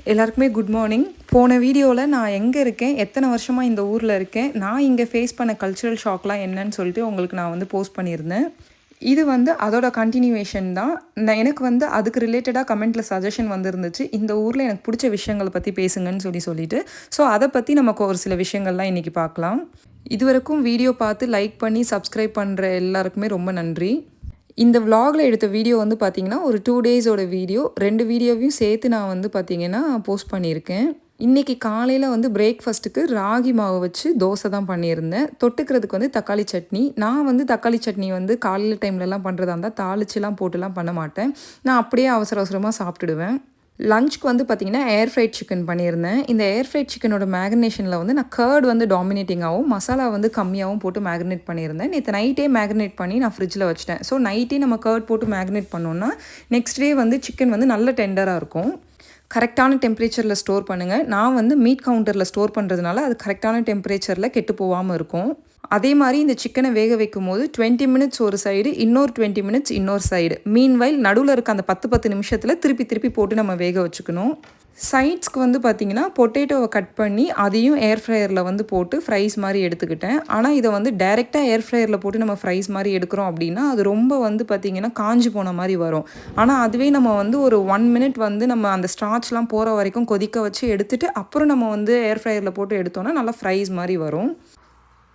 எல்லாருக்குமே good morning. போன வீடியோவில் நான் எங்கே இருக்கேன், எத்தனை வருஷமாக இந்த ஊரில் இருக்கேன், நான் இங்கே ஃபேஸ் பண்ண கல்ச்சுரல் ஷாக்லாம் என்னன்னு சொல்லிட்டு உங்களுக்கு நான் வந்து போஸ்ட் பண்ணியிருந்தேன். இது வந்து அதோட கண்டினியூவேஷன் தான். எனக்கு அதுக்கு ரிலேட்டடாக கமெண்ட்டில் சஜஷன் வந்துருந்துச்சு, இந்த ஊரில் எனக்கு பிடிச்ச விஷயங்களை பற்றி பேசுங்கன்னு சொல்லிட்டு. ஸோ அதை பற்றி நமக்கு ஒரு சில விஷயங்கள்லாம் இன்றைக்கி பார்க்கலாம். இதுவரைக்கும் வீடியோ பார்த்து லைக் பண்ணி சப்ஸ்கிரைப் பண்ணுற எல்லாருக்குமே ரொம்ப நன்றி. இந்த விலாகில் எடுத்த வீடியோ வந்து பார்த்திங்கன்னா ஒரு 2 டேஸோட வீடியோ. 2 வீடியோவையும் சேர்த்து நான் வந்து பார்த்திங்கன்னா போஸ்ட் பண்ணியிருக்கேன். இன்றைக்கி காலையில் வந்து பிரேக்ஃபாஸ்ட்டுக்கு ராகி மாவு வச்சு தோசை தான் பண்ணியிருந்தேன். தொட்டுக்கிறதுக்கு வந்து தக்காளி சட்னி. நான் வந்து தக்காளி சட்னி வந்து காலையில் டைம்லலாம் பண்ணுறதா இருந்தால் தாளிச்சுலாம் போட்டுலாம் பண்ண மாட்டேன். நான் அப்படியே அவசர அவசரமாக சாப்பிட்டுடுவேன். லஞ்சுக்கு வந்து பார்த்திங்கன்னா ஏர் ஃப்ரைட் சிக்கன் பண்ணியிருந்தேன். இந்த ஏர் ஃப்ரைட் சிக்கனோட மேக்னேஷனில் வந்து நான் கர்ட் வந்து டாமினேட்டிங்காகவும் மசாலா வந்து கம்மியாகவும் போட்டு மேக்னேட் பண்ணியிருந்தேன். நேற்று நைட்டே மேக்னேட் பண்ணி நான் ஃப்ரிட்ஜில் வச்சிட்டேன். ஸோ நைட்டே நம்ம கர்ட் போட்டு மேக்னேட் பண்ணோன்னா நெக்ஸ்ட் டே வந்து சிக்கன் வந்து நல்ல டெண்டராக இருக்கும். கரெக்டான டெம்பரேச்சரில் ஸ்டோர் பண்ணுங்கள். நான் வந்து மீட் கவுண்டரில் ஸ்டோர் பண்ணுறதுனால அது கரெக்டான டெம்பரேச்சரில் கெட்டு போகாமல் இருக்கும். அதே மாதிரி இந்த சிக்கனை வேக வைக்கும் போது 20 மினிட்ஸ் ஒரு சைடு, இன்னொரு 20 மினிட்ஸ் இன்னொரு சைடு. மீன்வைல் நடுவில் இருக்க அந்த 10 நிமிஷத்தில் திருப்பி போட்டு நம்ம வேக வச்சுக்கணும். சைட்ஸ்க்கு வந்து பார்த்திங்கன்னா பொட்டேட்டோவை கட் பண்ணி அதையும் ஏர் ஃப்ரையரில் வந்து போட்டு ஃப்ரைஸ் மாதிரி எடுத்துக்கிட்டேன். ஆனால் இதை வந்து டைரெக்டாக ஏர் ஃப்ரையரில் போட்டு நம்ம ஃப்ரைஸ் மாதிரி எடுக்கிறோம் அப்படின்னா அது ரொம்ப வந்து பார்த்திங்கன்னா காஞ்சி போன மாதிரி வரும். ஆனால் அதுவே நம்ம வந்து ஒரு 1 மினிட் வந்து நம்ம அந்த ஸ்டார்ச்லாம் போகிற வரைக்கும் கொதிக்க வச்சு எடுத்துகிட்டு அப்புறம் நம்ம வந்து ஏர் ஃப்ரையரில் போட்டு எடுத்தோன்னா நல்லா ஃப்ரைஸ் மாதிரி வரும்.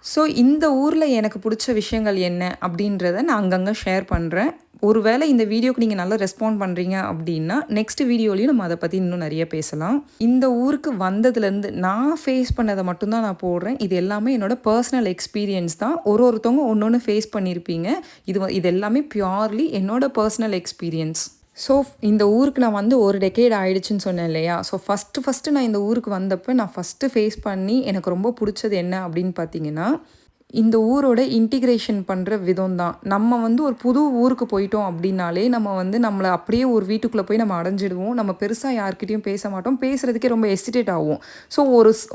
ஸோ இந்த ஊரில் எனக்கு பிடிச்ச விஷயங்கள் என்ன அப்படின்றத நான் அங்கங்கே ஷேர் பண்ணுறேன். ஒருவேளை இந்த வீடியோக்கு நீங்கள் நல்லா ரெஸ்பாண்ட் பண்ணுறீங்க அப்படின்னா நெக்ஸ்ட் வீடியோலையும் நம்ம அதை பற்றி இன்னும் நிறைய பேசலாம். இந்த ஊருக்கு வந்ததுலேருந்து நான் ஃபேஸ் பண்ணதை மட்டும்தான் நான் போடுறேன். இது எல்லாமே என்னோடய பர்சனல் எக்ஸ்பீரியன்ஸ் தான். ஒருத்தவங்க ஒன்று ஃபேஸ் பண்ணியிருப்பீங்க. இது எல்லாமே பியூர்லி என்னோடய பர்சனல் எக்ஸ்பீரியன்ஸ். ஸோ இந்த ஊருக்கு நான் வந்து ஒரு டெக்கேட் ஆகிடுச்சின்னு சொன்னேன் இல்லையா? ஸோ ஃபஸ்ட்டு நான் இந்த ஊருக்கு வந்தப்போ நான் ஃபேஸ் பண்ணி எனக்கு ரொம்ப பிடிச்சது என்ன அப்படின்னு பார்த்தீங்கன்னா, இந்த ஊரோட இன்டிகிரேஷன் பண்ணுற விதம் தான். நம்ம வந்து ஒரு புது ஊருக்கு போயிட்டோம் அப்படின்னாலே நம்ம வந்து நம்மளை அப்படியே ஒரு வீட்டுக்குள்ளே போய் நம்ம அடைஞ்சிடுவோம். நம்ம பெருசாக யார்கிட்டையும் பேச மாட்டோம். பேசுகிறதுக்கே ரொம்ப எஸ்டிடேட் ஆகும். ஸோ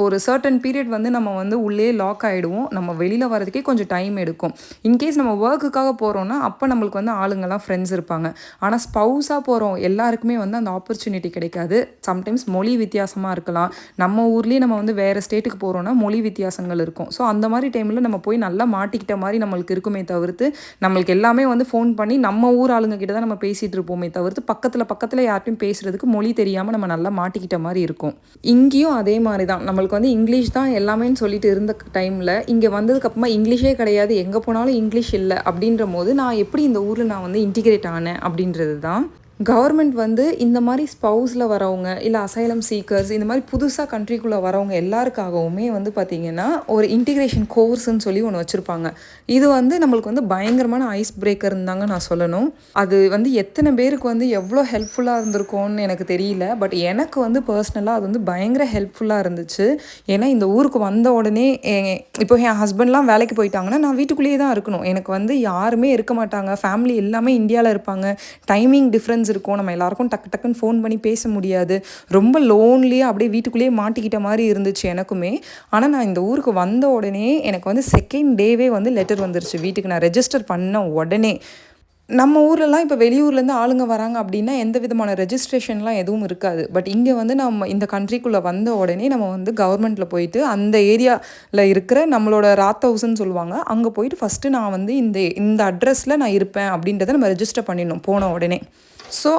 ஒரு சர்டன் பீரியட் வந்து நம்ம வந்து உள்ளே லாக் ஆகிடுவோம். நம்ம வெளியில் வரதுக்கே கொஞ்சம் டைம் எடுக்கும். இன்கேஸ் நம்ம ஒர்க்குக்காக போகிறோன்னா அப்போ நம்மளுக்கு வந்து ஆளுங்கள்லாம் ஃப்ரெண்ட்ஸ் இருப்பாங்க. ஆனால் ஸ்பவுஸாக போகிறோம் எல்லாருக்குமே வந்து அந்த ஆப்பர்ச்சுனிட்டி கிடைக்காது. சம்டைம்ஸ் மொழி வித்தியாசமாக இருக்கலாம். நம்ம ஊர்லேயே நம்ம வந்து வேறு ஸ்டேட்டுக்கு போகிறோன்னா மொழி வித்தியாசங்கள் இருக்கும். ஸோ அந்த மாதிரி டைமில் நம்ம போய் நல்லா மாட்டிக்கிட்ட மாதிரி நம்மளுக்கு இருக்குமே தவிர்த்து நம்மளுக்கு எல்லாமே வந்து ஃபோன் பண்ணி நம்ம ஊர் ஆளுங்க கிட்ட தான் நம்ம பேசிகிட்டு இருப்போமே தவிர்த்து பக்கத்தில் யார்ட்டையும் பேசுகிறதுக்கு மொழி தெரியாமல் நம்ம நல்லா மாட்டிக்கிட்ட மாதிரி இருக்கும். இங்கேயும் அதே மாதிரி தான். நம்மளுக்கு வந்து இங்கிலீஷ் தான் எல்லாமேன்னு சொல்லிட்டு இருந்த டைமில் இங்கே வந்ததுக்கப்புறமா இங்கிலீஷே கிடையாது, எங்கே போனாலும் இங்கிலீஷ் இல்லை அப்படின்ற போது நான் எப்படி இந்த ஊரில் நான் வந்து இன்டிகிரேட் ஆனேன் அப்படின்றது தான். கவர்மெண்ட் வந்து இந்த மாதிரி ஸ்பவுஸில் வரவங்க இல்லை அசைலம் சீக்கர்ஸ் இந்த மாதிரி புதுசாக கண்ட்ரிக்குள்ளே வரவங்க எல்லாருக்காகவுமே வந்து பார்த்திங்கன்னா ஒரு இன்டிகிரேஷன் கோர்ஸ்ன்னு சொல்லி ஒன்று வச்சுருப்பாங்க. இது வந்து நம்மளுக்கு வந்து பயங்கரமான ஐஸ் பிரேக்கர்னு தாங்க நான் சொல்லணும். அது வந்து எத்தனை பேருக்கு வந்து எவ்வளோ ஹெல்ப்ஃபுல்லாக இருந்திருக்கும்னு எனக்கு தெரியல. பட் எனக்கு வந்து பர்சனலாக அது வந்து பயங்கர ஹெல்ப்ஃபுல்லாக இருந்துச்சு. ஏன்னா இந்த ஊருக்கு வந்த உடனே இப்போ என் ஹஸ்பண்ட்லாம் வேலைக்கு போயிட்டாங்கன்னா நான் வீட்டுக்குள்ளேயே தான் இருக்கணும். எனக்கு வந்து யாருமே இருக்க மாட்டாங்க. ஃபேமிலி எல்லாமே இந்தியாவில் இருப்பாங்க. டைமிங் டிஃப்ரென்ஸ் இருக்கும். நம்ம எல்லாருக்கும் டக்குன்னு ஃபோன் பண்ணி பேச முடியாது. ரொம்ப லோன்லியாக அப்படியே வீட்டுக்குள்ளேயே மாட்டிக்கிட்ட மாதிரி இருந்துச்சு எனக்குமே. ஆனால் நான் இந்த ஊருக்கு வந்த உடனே எனக்கு வந்து செகண்ட் டேவே வந்து லெட்டர் வந்துருச்சு வீட்டுக்கு. நான் ரெஜிஸ்டர் பண்ண உடனே. நம்ம ஊர்லலாம் இப்போ வெளியூர்லேருந்து ஆளுங்க வராங்க அப்படின்னா எந்த விதமான ரெஜிஸ்ட்ரேஷன்லாம் எதுவும் இருக்காது. பட் இங்கே வந்து நம்ம இந்த கண்ட்ரிக்குள்ளே வந்த உடனே நம்ம வந்து கவர்மெண்ட்டில் போயிட்டு அந்த ஏரியாவில் இருக்கிற நம்மளோட ராத் ஹவுஸ்ன்னு சொல்லுவாங்க, அங்கே போயிட்டு ஃபஸ்ட்டு நான் வந்து இந்த அட்ரஸில் நான் இருப்பேன் அப்படின்றத நம்ம ரெஜிஸ்டர் பண்ணிடணும் போன உடனே. ஸோ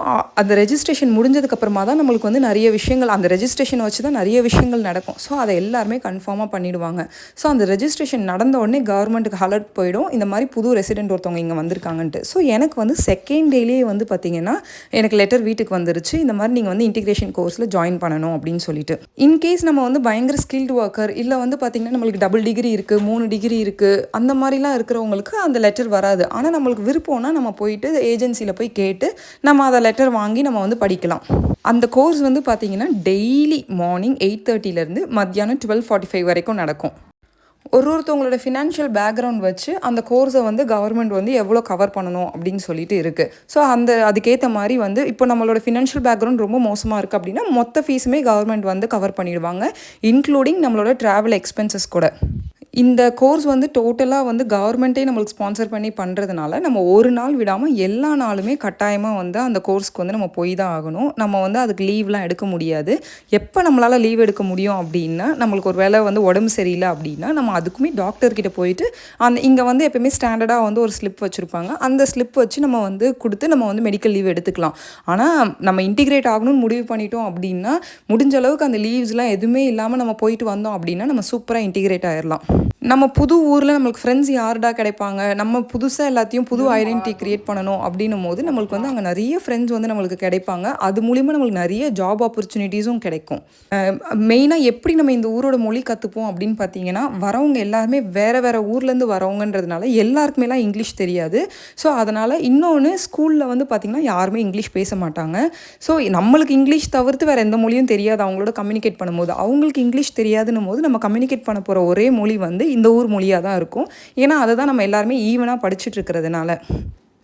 அந்த ரெஜிஸ்ட்ரேஷன் முடிஞ்சதுக்கப்புறமா தான் நம்மளுக்கு வந்து நிறைய விஷயங்கள் அந்த ரெஜிஸ்ட்ரேஷனை வச்சு தான் நிறைய விஷயங்கள் நடக்கும். ஸோ அதை எல்லாருமே கன்ஃபார்மாக பண்ணிவிடுவாங்க. ஸோ அந்த ரெஜிஸ்ட்ரேஷன் நடந்த உடனே கவர்மெண்ட்டுக்கு அலர்ட் போயிடும், இந்த மாதிரி புது ரெசிடென்ட் ஒருத்தவங்க இங்கே வந்திருக்காங்கன்ட்டு. ஸோ எனக்கு வந்து செகண்ட் டேலேயே வந்து பார்த்திங்கன்னா எனக்கு லெட்டர் வீட்டுக்கு வந்துருச்சு, இந்த மாதிரி நீங்கள் வந்து இன்டிகிரேஷன் கோர்ஸில் ஜாயின் பண்ணணும் அப்படின்னு சொல்லிட்டு. இன்கேஸ் நம்ம வந்து பயங்கர ஸ்கில்டு ஒர்க்கர் இல்லை வந்து பார்த்திங்கன்னா நம்மளுக்கு 2 டிகிரி இருக்குது 3 டிகிரி இருக்குது அந்த மாதிரிலாம் இருக்கிறவங்களுக்கு அந்த லெட்டர் வராது. ஆனால் நம்மளுக்கு விருப்பம்னா நம்ம போயிட்டு ஏஜென்சியில் போய் கேட்டு நம்ம அதை லெட்டர் வாங்கி நம்ம வந்து படிக்கலாம். அந்த கோர்ஸ் வந்து பார்த்திங்கன்னா டெய்லி மார்னிங் 8:30 மத்தியானம் 12:45 வரைக்கும் நடக்கும். ஒருத்தவங்களோட ஃபினான்ஷியல் பேக்ரவுண்ட் வச்சு அந்த கோர்ஸை வந்து கவர்மெண்ட் வந்து எவ்வளோ கவர் பண்ணணும் அப்படின்னு சொல்லிட்டு இருக்குது. ஸோ அதுக்கேற்ற மாதிரி வந்து இப்போ நம்மளோட ஃபினான்ஷியல் பேக்ரவுண்ட் ரொம்ப மோசமாக இருக்குது அப்படின்னா மொத்த ஃபீஸுமே கவர்மெண்ட் வந்து கவர் பண்ணிடுவாங்க, இன்க்ளூடிங் நம்மளோட ட்ராவல் எக்ஸ்பென்சஸ் கூட. இந்த கோர்ஸ் வந்து டோட்டலாக வந்து கவர்மெண்ட்டே நம்மளுக்கு ஸ்பான்சர் பண்ணி பண்ணுறதுனால நம்ம ஒரு நாள் விடாமல் எல்லா நாளுமே கட்டாயமாக வந்து அந்த கோர்ஸ்க்கு வந்து நம்ம போய் தான் ஆகணும். நம்ம வந்து அதுக்கு லீவ்லாம் எடுக்க முடியாது. எப்போ நம்மளால் லீவ் எடுக்க முடியும் அப்படின்னா, நம்மளுக்கு ஒரு வேளை வந்து உடம்பு சரியில்லை அப்படின்னா நம்ம அதுக்குமே டாக்டர்கிட்ட போயிட்டு இங்கே வந்து எப்போயுமே ஸ்டாண்டர்டாக வந்து ஒரு ஸ்லிப் வச்சுருப்பாங்க. அந்த ஸ்லிப் வச்சு நம்ம வந்து கொடுத்து நம்ம வந்து மெடிக்கல் லீவ் எடுத்துக்கலாம். ஆனால் நம்ம இன்டிகிரேட் ஆகணும்னு முடிவு பண்ணிட்டோம் அப்படின்னா, முடிஞ்ச அளவுக்கு அந்த லீவ்ஸ்லாம் எதுவுமே இல்லாமல் நம்ம போயிட்டு வந்தோம் அப்படின்னா நம்ம சூப்பராக இன்டிகிரேட் ஆயிடலாம். நம்ம புது ஊரில் நம்மளுக்கு ஃப்ரெண்ட்ஸ் யாருடா கிடைப்பாங்க, நம்ம புதுசாக எல்லாத்தையும் புது ஐடென்டிட்டி க்ரியேட் பண்ணணும் அப்படின்னும் போது நம்மளுக்கு வந்து அங்கே நிறைய ஃப்ரெண்ட்ஸ் வந்து நம்மளுக்கு கிடைப்பாங்க. அது மூலிமா நம்மளுக்கு நிறைய ஜாப் ஆப்பர்ச்சுனிட்டிஸும் கிடைக்கும். மெயினாக எப்படி நம்ம இந்த ஊரோட மொழி கற்றுப்போம் அப்படின்னு பார்த்தீங்கன்னா, வரவங்க எல்லாருமே வேறு வேறு ஊர்லேருந்து வரவங்கன்றதுனால எல்லாருக்குமேலாம் இங்கிலீஷ் தெரியாது. ஸோ அதனால் இன்னொன்று ஸ்கூலில் வந்து பார்த்திங்கன்னா யாருமே இங்கிலீஷ் பேச மாட்டாங்க. ஸோ நம்மளுக்கு இங்கிலீஷ் தவிர்த்து வேறு எந்த மொழியும் தெரியாது அவங்களோட கம்யூனிகேட் பண்ணும்போது. அவங்களுக்கு இங்கிலீஷ் தெரியாதுன்னும் போது நம்ம கம்யூனிகேட் பண்ண போகிற ஒரே மொழி வந்து இந்த ஊர் மொழியாக தான் இருக்கும். ஏன்னா அதை தான் நம்ம எல்லாருமே ஈவனாக படிச்சுட்டு இருக்கிறதுனால.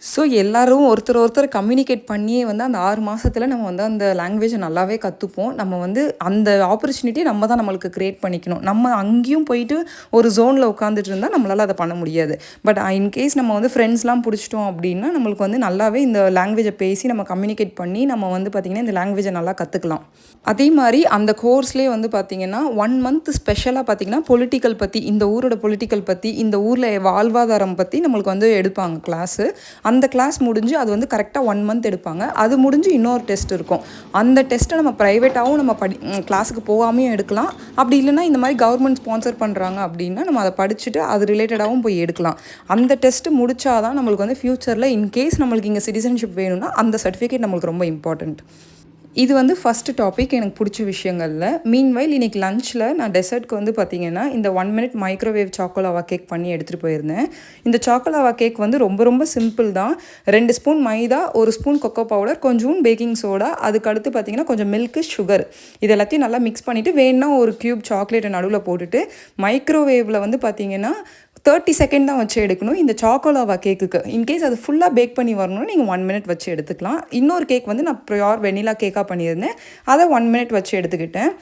ஸோ எல்லோரும் ஒருத்தர் கம்யூனிகேட் பண்ணியே வந்து அந்த 6 மாதத்தில் நம்ம வந்து அந்த லாங்குவேஜை நல்லாவே கற்றுப்போம். நம்ம வந்து அந்த ஆப்பர்ச்சுனிட்டி நம்ம தான் நம்மளுக்கு க்ரியேட் பண்ணிக்கணும். நம்ம அங்கேயும் போயிட்டு ஒரு ஜோனில் உட்காந்துட்டு இருந்தால் நம்மளால் அதை பண்ண முடியாது. பட் இன்கேஸ் நம்ம வந்து ஃப்ரெண்ட்ஸ்லாம் பிடிச்சிட்டோம் அப்படின்னா நம்மளுக்கு வந்து நல்லாவே இந்த லாங்குவேஜை பேசி நம்ம கம்யூனிகேட் பண்ணி நம்ம வந்து பார்த்திங்கன்னா இந்த லாங்குவேஜை நல்லா கற்றுக்கலாம். அதே மாதிரி அந்த கோர்ஸ்லேயே வந்து பார்த்திங்கன்னா 1 மந்த் ஸ்பெஷலாக பார்த்திங்கன்னா பொலிட்டிக்கல் பற்றி, இந்த ஊரோட பொலிட்டிக்கல் பற்றி, இந்த ஊரில் வாழ்வாதாரம் பற்றி நம்மளுக்கு வந்து எடுப்பாங்க கிளாஸு. அந்த கிளாஸ் முடிஞ்சு அது வந்து கரெக்டாக 1 மந்த் எடுப்பாங்க. அது முடிஞ்சு இன்னொரு டெஸ்ட் இருக்கும். அந்த டெஸ்ட்டை நம்ம ப்ரைவேட்டாகவும் நம்ம கிளாஸுக்கு போகாமையும் எடுக்கலாம். அப்படி இல்லைனா இந்த மாதிரி கவர்மெண்ட் ஸ்பான்சர் பண்ணுறாங்க அப்படின்னா நம்ம அதை படிச்சுட்டு அது ரிலேட்டடாகவும் போய் எடுக்கலாம். அந்த டெஸ்ட்டு முடிச்சாதான் நம்மளுக்கு வந்து ஃப்யூச்சரில் இன்கேஸ் நம்மளுக்கு இங்கே சிட்டிசன்ஷிப் வேணும்னா அந்த சர்டிஃபிகேட் நம்மளுக்கு ரொம்ப இம்பார்ட்டண்ட். இது வந்து ஃபஸ்ட்டு டாபிக் எனக்கு பிடிச்ச விஷயங்களில். மீன்வைல் இன்றைக்கி லஞ்சில் நான் டெசர்ட்க்கு வந்து பார்த்திங்கன்னா இந்த 1 மினிட் மைக்ரோவேவ் சாக்கோலாவா கேக் பண்ணி எடுத்துகிட்டு போயிருந்தேன். இந்த சாக்கோலாவா கேக் வந்து ரொம்ப ரொம்ப சிம்பிள் தான். 2 ஸ்பூன் மைதா, 1 ஸ்பூன் கொக்கோ பவுடர், கொஞ்சம் பேக்கிங் சோடா, அதுக்கடுத்து பார்த்திங்கன்னா கொஞ்சம் மில்க்கு, சுகர், இது எல்லாத்தையும் நல்லா மிக்ஸ் பண்ணிவிட்டு வேணுன்னா ஒரு க்யூப் சாக்லேட்டை நடுவில் போட்டுட்டு மைக்ரோவேவில் வந்து பார்த்திங்கன்னா 30 செகண்ட் தான் வச்சு எடுக்கணும் இந்த சாக்கோலாவா கேக்குக்கு. இன்கேஸ் அது ஃபுல்லாக பேக் பண்ணி வரணும்னு நீங்கள் 1 மினிட் வச்சு எடுத்துக்கலாம். இன்னொரு கேக் வந்து நான் ப்யூர் வெனிலா கேக்காக பண்ணியிருந்தேன், அதை 1 மினிட் வச்சு எடுத்துக்கிட்டேன்.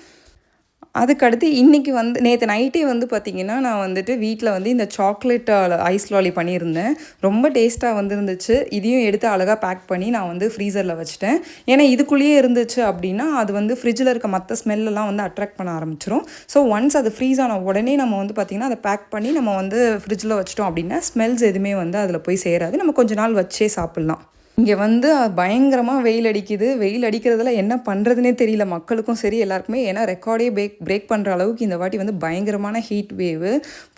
அதுக்கடுத்து இன்றைக்கி வந்து நேற்று நைட்டே வந்து பார்த்திங்கன்னா நான் வந்துட்டு வீட்டில் வந்து இந்த சாக்லேட் ஐஸ் லாலி பண்ணியிருந்தேன். ரொம்ப டேஸ்ட்டாக வந்துருந்துச்சு. இதையும் எடுத்து அழகாக பேக் பண்ணி நான் வந்து ஃப்ரீசரில் வச்சுட்டேன். ஏன்னா இதுக்குள்ளேயே இருந்துச்சு அப்படின்னா அது வந்து ஃப்ரிட்ஜில் இருக்க மற்ற ஸ்மெல்லாம் வந்து அட்ராக்ட் பண்ண ஆரம்பிச்சிடும். ஸோ ஒன்ஸ் அது ஃப்ரீஸ் ஆன உடனே நம்ம வந்து பார்த்திங்கன்னா அதை பேக் பண்ணி நம்ம வந்து ஃப்ரிட்ஜில் வச்சிட்டோம் அப்படின்னா ஸ்மெல்ஸ் எதுவுமே வந்து அதில் போய் சேராது. நம்ம கொஞ்ச நாள் வச்சே சாப்பிட்லாம். இங்கே வந்து பயங்கரமாக வெயில் அடிக்குது. வெயில் அடிக்கிறதுல என்ன பண்ணுறதுனே தெரியல மக்களுக்கும் சரி எல்லாருக்குமே. ஏன்னா ரெக்கார்டே பிரேக் பண்ணுற அளவுக்கு இந்த வாட்டி வந்து பயங்கரமான ஹீட் வேவு.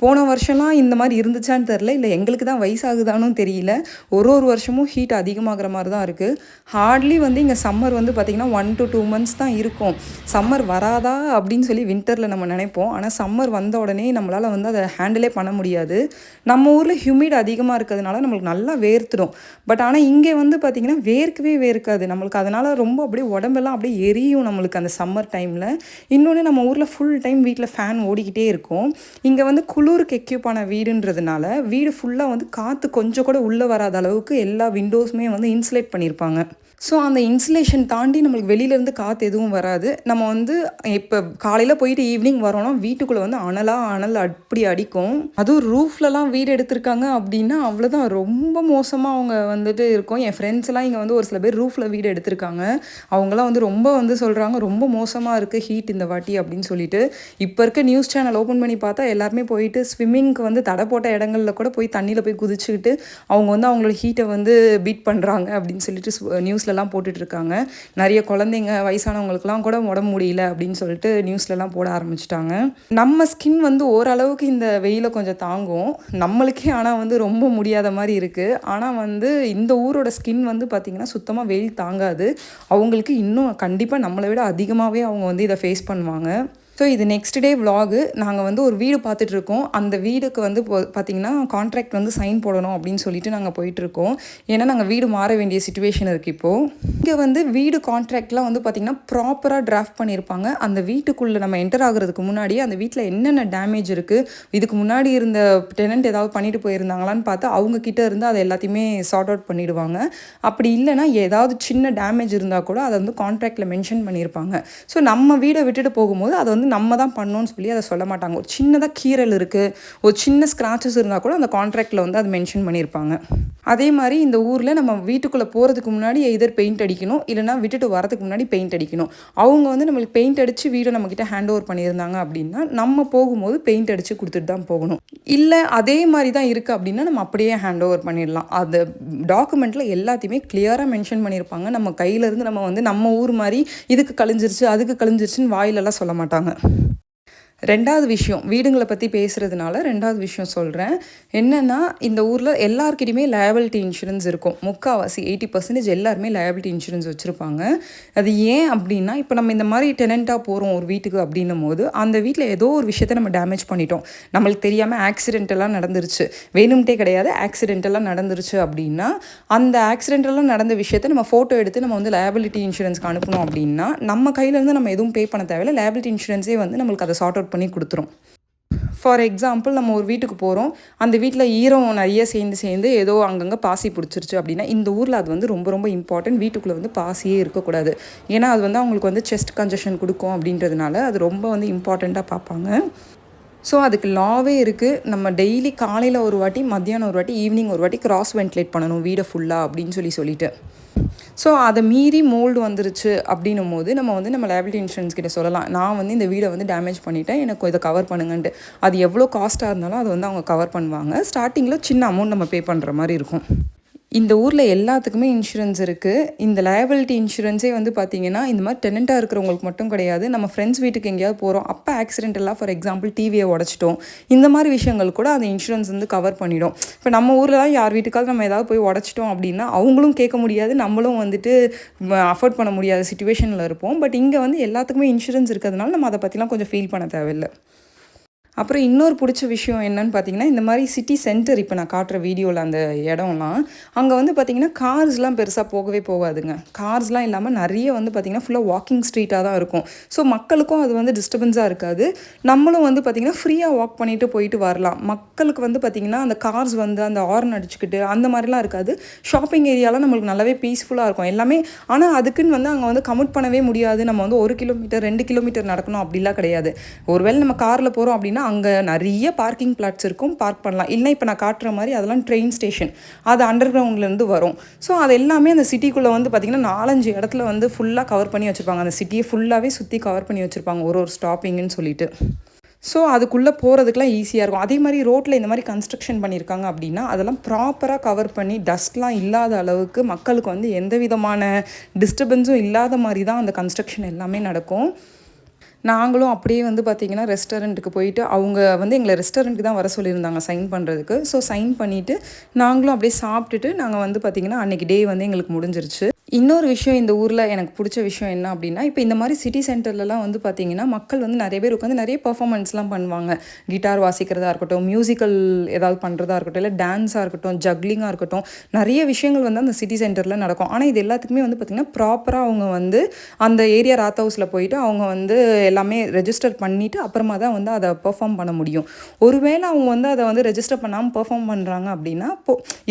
போன வருஷம்லாம் இந்த மாதிரி இருந்துச்சான்னு தெரில, இல்லை எங்களுக்கு தான் வயசாகுதானும் தெரியல. ஒரு வருஷமும் ஹீட் அதிகமாகிற மாதிரி தான் இருக்குது. ஹார்ட்லி வந்து இங்கே சம்மர் வந்து பார்த்திங்கன்னா 1 to 2 months தான் இருக்கும். சம்மர் வராதா அப்படின்னு சொல்லி வின்டரில் நம்ம நினைப்போம். ஆனால் சம்மர் வந்த உடனே நம்மளால் வந்து அதை ஹேண்டிலே பண்ண முடியாது. நம்ம ஊரில் ஹியூமிட் அதிகமாக இருக்கிறதுனால நம்மளுக்கு நல்லா வேர்த்துடும். பட் ஆனால் இங்கே வந்து பார்த்திங்கன்னா வேர்க்காது நம்மளுக்கு. அதனால் ரொம்ப அப்படியே உடம்பெல்லாம் அப்படியே எரியும் நம்மளுக்கு அந்த சம்மர் டைமில். இன்னொன்று நம்ம ஊரில் ஃபுல் டைம் வீட்டில் ஃபேன் ஓடிக்கிட்டே இருக்கும். இங்கே வந்து குளிருக்கு எக்யூப்பான வீடுன்றதுனால வீடு ஃபுல்லாக வந்து காற்று கொஞ்சம் கூட உள்ளே வராத அளவுக்கு எல்லா விண்டோஸுமே வந்து இன்சுலேட் பண்ணியிருப்பாங்க. ஸோ அந்த இன்சுலேஷன் தாண்டி நம்மளுக்கு வெளியிலேருந்து காற்று எதுவும் வராது. நம்ம வந்து இப்போ காலையில் போயிட்டு ஈவினிங் வரோன்னா வீட்டுக்குள்ளே வந்து அனல் அப்படி அடிக்கும். அதுவும் ரூஃப்லலாம் வீடு எடுத்திருக்காங்க அப்படின்னா அவ்வளோதான், ரொம்ப மோசமாக அவங்க வந்துட்டு இருக்கும். என் ஃப்ரெண்ட்ஸ்லாம் இங்கே வந்து ஒரு சில பேர் ரூஃபில் வீடு எடுத்திருக்காங்க. அவங்களாம் வந்து ரொம்ப வந்து சொல்கிறாங்க ரொம்ப மோசமாக இருக்குது ஹீட் இந்த வாட்டி அப்படின்னு சொல்லிட்டு. இப்போ இருக்க நியூஸ் சேனல் ஓப்பன் பண்ணி பார்த்தா எல்லாருமே போயிட்டு ஸ்விம்மிங்க்கு வந்து தடை போட்ட இடங்களில் கூட போய் தண்ணியில் போய் குதிச்சுக்கிட்டு அவங்க வந்து அவங்களோட ஹீட்டை வந்து பீட் பண்ணுறாங்க அப்படின்னு சொல்லிட்டு நியூஸ்லலாம் போட்டுட்ருக்காங்க. நிறைய குழந்தைங்க வயசானவங்களுக்குலாம் கூட உடம்பு முடியல அப்படின்னு சொல்லிட்டு நியூஸ்லலாம் போட ஆரம்பிச்சிட்டாங்க. நம்ம ஸ்கின் வந்து ஓரளவுக்கு இந்த வெயிலை கொஞ்சம் தாங்கும் நம்மளுக்கே, ஆனால் வந்து ரொம்ப முடியாத மாதிரி இருக்குது. ஆனால் வந்து இந்த ஊரோட ஸ்கின் வந்து பார்த்திங்கன்னா சுத்தமாக வெயில் தாங்காது. அவங்களுக்கு இன்னும் கண்டிப்பாக நம்மளை விட அதிகமாகவே அவங்க வந்து இதை ஃபேஸ் பண்ணுவாங்க. ஸோ இது நெக்ஸ்ட் டே விலாகு. நாங்கள் வந்து ஒரு வீடு பார்த்துட்ருக்கோம். அந்த வீடுக்கு வந்து பார்த்திங்கன்னா கான்ட்ராக்ட் வந்து சைன் போடணும் அப்படின்னு சொல்லிட்டு நாங்கள் போயிட்டுருக்கோம். ஏன்னா நாங்கள் வீடு மாற வேண்டிய சிச்சுவேஷன் இருக்குது இப்போது. இங்கே வந்து வீடு கான்ட்ராக்ட்லாம் வந்து பார்த்திங்கன்னா ப்ராப்பராக டிராஃப்ட் பண்ணியிருப்பாங்க. அந்த வீட்டுக்குள்ளே நம்ம என்டர் ஆகிறதுக்கு முன்னாடி அந்த வீட்டில் என்னென்ன டேமேஜ் இருக்குது, இதுக்கு முன்னாடி இருந்த டெனண்ட் ஏதாவது பண்ணிட்டு போயிருந்தாங்களான்னு பார்த்து அவங்கக்கிட்ட இருந்து அதை எல்லாத்தையுமே சார்ட் அவுட் பண்ணிவிடுவாங்க. அப்படி இல்லைனா ஏதாவது சின்ன டேமேஜ் இருந்தால் கூட அதை வந்து கான்ட்ராக்டில் மென்ஷன் பண்ணியிருப்பாங்க. ஸோ நம்ம வீடை விட்டுட்டு போகும்போது அதை வந்து வந்து நம்ம தான் பண்ணோன்னு சொல்லி அதை சொல்ல மாட்டாங்க. ஒரு சின்னதாக கீறல் இருக்குது, ஒரு சின்ன ஸ்க்ராச்சஸ் இருந்தால் கூட அந்த கான்ட்ராக்டில் வந்து அது மென்ஷன் பண்ணியிருப்பாங்க. அதே மாதிரி இந்த ஊரில் நம்ம வீட்டுக்குள்ளே போகிறதுக்கு முன்னாடி எதர் பெயிண்ட் அடிக்கணும், இல்லைனா விட்டுட்டு வரதுக்கு முன்னாடி பெயிண்ட் அடிக்கணும். அவங்க வந்து நம்மளுக்கு பெயிண்ட் அடித்து வீடை நம்மக்கிட்ட ஹேண்ட் ஓவர் பண்ணியிருந்தாங்க அப்படின்னா நம்ம போகும்போது பெயிண்ட் அடித்து கொடுத்துட்டு தான் போகணும். இல்லை அதே மாதிரி தான் இருக்குது அப்படின்னா நம்ம அப்படியே ஹேண்ட் ஓவர் பண்ணிடலாம். அந்த டாக்குமெண்ட்டில் எல்லாத்தையுமே கிளியராக மென்ஷன் பண்ணியிருப்பாங்க. நம்ம கையிலேருந்து நம்ம வந்து நம்ம ஊர் மாதிரி இதுக்கு கழிஞ்சிருச்சு அதுக்கு கழிஞ்சிருச்சுன்னு வாயிலெல்லாம் சொல்ல மாட்டாங்க. ரெண்டாவது விஷயம், வீடுங்களை பற்றி பேசுகிறதுனால ரெண்டாவது விஷயம் சொல்கிறேன். என்னென்னா, இந்த ஊரில் எல்லாருக்கிட்டையுமே லயபிலிட்டி இன்சூரன்ஸ் இருக்கும். முக்கால்வாசி 80% எல்லாருமே லயபிலிட்டி இன்சூரன்ஸ் வச்சுருப்பாங்க. அது ஏன் அப்படின்னா, இப்போ நம்ம இந்த மாதிரி டெனண்ட்டாக போகிறோம் ஒரு வீட்டுக்கு அப்படின்னும் போது அந்த வீட்டில் ஏதோ ஒரு விஷயத்தை நம்ம டேமேஜ் பண்ணிட்டோம், நம்மளுக்கு தெரியாமல் ஆக்சிடென்டெல்லாம் நடந்துருச்சு, வேணும்ட்டே கிடையாது, ஆக்சிடென்டெல்லாம் நடந்துருச்சு அப்படின்னா அந்த ஆக்சிடென்டெல்லாம் நடந்த விஷயத்தை நம்ம ஃபோட்டோ எடுத்து நம்ம வந்து லயபிலிட்டி இன்சூரன்ஸ்க்கு அனுப்பணும் அப்படின்னா நம்ம கையிலேருந்து நம்ம எதுவும் பே பண்ண தேவையில்லை. லயபிலிட்டி இன்சூரன்ஸே வந்து நம்மளுக்கு அதை சார்ட் அவுட் பண்ணி கொடுத்துரும். ஃபார் எக்ஸாம்பிள், நம்ம ஒரு வீட்டுக்கு போகிறோம், அந்த வீட்டில் ஈரம் நிறைய சேர்ந்து ஏதோ அங்கங்கே பாசி பிடிச்சிருச்சு அப்படின்னா இந்த ஊரில் அது வந்து ரொம்ப ரொம்ப இம்பார்ட்டன்ட். வீட்டுக்குள்ளே வந்து பாசியே இருக்கக்கூடாது. ஏன்னா அது வந்து அவங்களுக்கு வந்து செஸ்ட் கன்ஜஷன் கொடுக்கும் அப்படின்றதுனால அது ரொம்ப வந்து இம்பார்ட்டண்ட்டாக பார்ப்பாங்க. ஸோ அதுக்கு லாவே இருக்குது. நம்ம டெய்லி காலையில் ஒரு வாட்டி, மத்தியானம் ஒரு வாட்டி, ஈவினிங் ஒரு வாட்டி கிராஸ் வென்டிலேட் பண்ணணும் வீடை ஃபுல்லாக அப்படின்னு சொல்லிட்டு. ஸோ அதை மீறி மோல்டு வந்துருச்சு அப்படின்னும் போது நம்ம லயபிலிட்டி இன்சூரன்ஸ் கிட்ட சொல்லலாம், நான் வந்து இந்த வீடை வந்து டேமேஜ் பண்ணிவிட்டேன், எனக்கு இதை கவர் பண்ணுங்கன்ட்டு. அது எவ்வளோ காஸ்ட்டாக இருந்தாலும் அது வந்து அவங்க கவர் பண்ணுவாங்க. ஸ்டார்டிங்கில் சின்ன அமௌண்ட் நம்ம பே பண்ணுற மாதிரி இருக்கும். இந்த ஊரில் எல்லாத்துக்குமே இன்சூரன்ஸ் இருக்குது. இந்த லயபிலிட்டி இன்சூரன்ஸே வந்து பார்த்திங்கன்னா இந்த மாதிரி டெனண்ட்டாக இருக்கிறவங்களுக்கு மட்டும் கிடையாது. நம்ம ஃப்ரெண்ட்ஸ் வீட்டுக்கு எங்கேயாவது போகிறோம், அப்போ ஆக்சிடென்டெல்லாம் ஃபார் எக்ஸாம்பிள் டிவியை உடச்சிட்டோம், இந்த மாதிரி விஷயங்கள் கூட அந்த இன்சூரன்ஸ் வந்து கவர் பண்ணிடும். இப்போ நம்ம ஊரில் தான் யார் வீட்டுக்காவது நம்ம ஏதாவது போய் உடச்சிட்டோம் அப்படின்னா அவங்களும் கேட்க முடியாது, நம்மளும் வந்துட்டு அஃபோர்ட் பண்ண முடியாத சிச்சுவேஷனில் இருப்போம். பட் இங்கே வந்து எல்லாத்துக்குமே இன்சூரன்ஸ் இருக்கிறதுனால நம்ம அதை பற்றிலாம் கொஞ்சம் ஃபீல் பண்ண தேவையில்லை. அப்புறம் இன்னொரு பிடிச்ச விஷயம் என்னன்னு பார்த்தீங்கன்னா, இந்த மாதிரி சிட்டி சென்டர் இப்போ நான் காட்டுற வீடியோவில் அந்த இடம்லாம் அங்கே வந்து பார்த்திங்கன்னா கார்ஸ்லாம் பெருசாக போகவே போகாதுங்க. கார்ஸ்லாம் இல்லாமல் நிறைய வந்து பார்த்திங்கன்னா ஃபுல்லாக வாக்கிங் ஸ்ட்ரீட்டாக தான் இருக்கும். ஸோ மக்களுக்கும் அது வந்து டிஸ்டர்பன்ஸாக இருக்காது. நம்மளும் வந்து பார்த்திங்கன்னா ஃப்ரீயாக வாக் பண்ணிவிட்டு போயிட்டு வரலாம். மக்களுக்கு வந்து பார்த்திங்கன்னா அந்த கார்ஸ் வந்து அந்த ஹார்ன் அடிச்சுக்கிட்டு அந்த மாதிரிலாம் இருக்காது. ஷாப்பிங் ஏரியாலாம் நம்மளுக்கு நல்லாவே பீஸ்ஃபுல்லாக இருக்கும் எல்லாமே. ஆனால் அதுக்குன்னு வந்து அங்கே வந்து கமிட் பண்ணவே முடியாது. நம்ம வந்து 1 கிலோமீட்டர் 2 கிலோமீட்டர் நடக்கணும் அப்படிலாம் கிடையாது. ஒருவேளை நம்ம காரில் போகிறோம் அப்படின்னா அங்கே நிறைய பார்க்கிங் பிளாட்ஸ் இருக்கும், பார்க் பண்ணலாம். இல்லை இப்போ நான் காட்டுற மாதிரி அதெல்லாம் ட்ரெயின் ஸ்டேஷன், அது அண்டர் கிரவுண்ட்லேருந்து வரும். ஸோ அது எல்லாமே அந்த சிட்டிக்குள்ளே வந்து பார்த்திங்கன்னா 4-5 இடத்துல வந்து ஃபுல்லாக கவர் பண்ணி வச்சுருப்பாங்க. அந்த சிட்டியை ஃபுல்லாகவே சுற்றி கவர் பண்ணி வச்சுருப்பாங்க ஒரு ஸ்டாப்பிங்குன்னு சொல்லிட்டு. ஸோ அதுக்குள்ளே போகிறதுக்குலாம் ஈஸியாக இருக்கும். அதே மாதிரி ரோட்டில் இந்த மாதிரி கன்ஸ்ட்ரக்ஷன் பண்ணியிருக்காங்க அப்படின்னா அதெல்லாம் ப்ராப்பராக கவர் பண்ணி டஸ்ட்லாம் இல்லாத அளவுக்கு மக்களுக்கு வந்து எந்த விதமான டிஸ்டர்பன்ஸும் இல்லாத மாதிரி தான் அந்த கன்ஸ்ட்ரக்ஷன் எல்லாமே நடக்கும். நாங்களும் அப்படியே வந்து பார்த்திங்கன்னா ரெஸ்டாரண்ட்டுக்கு போயிட்டு அவங்க வந்து எங்களை ரெஸ்டாரண்ட்டுக்கு தான் வர சொல்லியிருந்தாங்க சைன் பண்ணுறதுக்கு. ஸோ சைன் பண்ணிவிட்டு நாங்களும் அப்படியே சாப்பிட்டுட்டு நாங்கள் வந்து பார்த்திங்கன்னா அன்றைக்கி டே வந்து எங்களுக்கு முடிஞ்சிருச்சு. இன்னொரு விஷயம் இந்த ஊரில் எனக்கு பிடிச்ச விஷயம் என்ன அப்படின்னா, இப்போ இந்த மாதிரி சிட்டி சென்டர்லலாம் வந்து பார்த்திங்கன்னா மக்கள் வந்து நிறைய பேர் உட்காந்து நிறைய பர்ஃபார்மன்ஸ்லாம் பண்ணுவாங்க. கிட்டார் வாசிக்கிறதா இருக்கட்டும், மியூசிக்கல் ஏதாவது பண்ணுறதா இருக்கட்டும், இல்லை டான்ஸாக இருக்கட்டும், ஜக்லிங்காக இருக்கட்டும், நிறைய விஷயங்கள் வந்து அந்த சிட்டி சென்டரில் நடக்கும். ஆனால் இது எல்லாத்துக்குமே வந்து பார்த்திங்கன்னா ப்ராப்பராக அவங்க வந்து அந்த ஏரியா ராத் ஹவுஸில் போயிட்டு அவங்க வந்து எல்லாமே ரெஜிஸ்டர் பண்ணிவிட்டு அப்புறமா தான் வந்து அதை பெர்ஃபார்ம் பண்ண முடியும். ஒருவேளை அவங்க வந்து அதை வந்து ரெஜிஸ்டர் பண்ணாமல் பெர்ஃபார்ம் பண்ணுறாங்க அப்படின்னா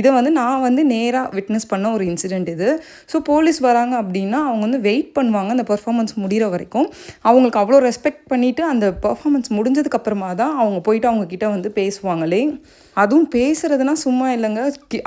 இதை வந்து நான் வந்து நேராக விட்னஸ் பண்ண ஒரு இன்சிடெண்ட் இது. ஸோ போலீஸ் வராங்க அப்படின்னா அவங்க வந்து வெயிட் பண்ணுவாங்க அந்த பெர்ஃபார்மன்ஸ் முடிகிற வரைக்கும். அவங்களுக்கு அவ்வளோ ரெஸ்பெக்ட் பண்ணிவிட்டு அந்த பெர்ஃபார்மன்ஸ் முடிஞ்சதுக்கப்புறமா தான் அவங்க போயிட்டு அவங்கக்கிட்ட வந்து பேசுவாங்களே. அதுவும் பேசுகிறதுனா சும்மா இல்லைங்க,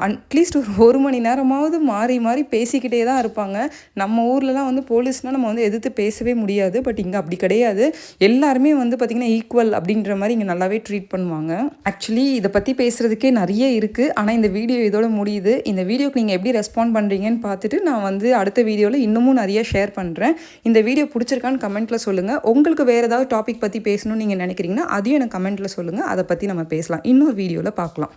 அட்லீஸ்ட் ஒரு மணி நேரமாவது மாறி மாறி பேசிக்கிட்டே தான் இருப்பாங்க. நம்ம ஊர்லலாம் வந்து போலீஸ்னால் நம்ம வந்து எதிர்த்து பேசவே முடியாது. பட் இங்கே அப்படி கிடையாது. எல்லாருமே வந்து பார்த்திங்கன்னா ஈக்குவல் அப்படின்ற மாதிரி இங்கே நல்லாவே ட்ரீட் பண்ணுவாங்க. ஆக்சுவலி இதை பற்றி பேசுகிறதுக்கே நிறைய இருக்குது. ஆனால் இந்த வீடியோ இதோட முடியுது. இந்த வீடியோக்கு நீங்கள் எப்படி ரெஸ்பாண்ட் பண்ணுறீங்கன்னு பார்த்துட்டு நான் வந்து அடுத்த வீடியோவில் இன்னமும் நிறைய ஷேர் பண்ணுறேன். இந்த வீடியோ பிடிச்சிருக்கான்னு கமெண்ட்டில் சொல்லுங்கள். உங்களுக்கு வேறு ஏதாவது டாபிக் பற்றி பேசணும்னு நீங்கள் நினைக்கிறீங்கன்னா அதையும் எனக்கு கமெண்ட்டில் சொல்லுங்கள். அதை பற்றி நம்ம பேசலாம். இன்னொரு வீடியோவில் பார்க்கலாம்.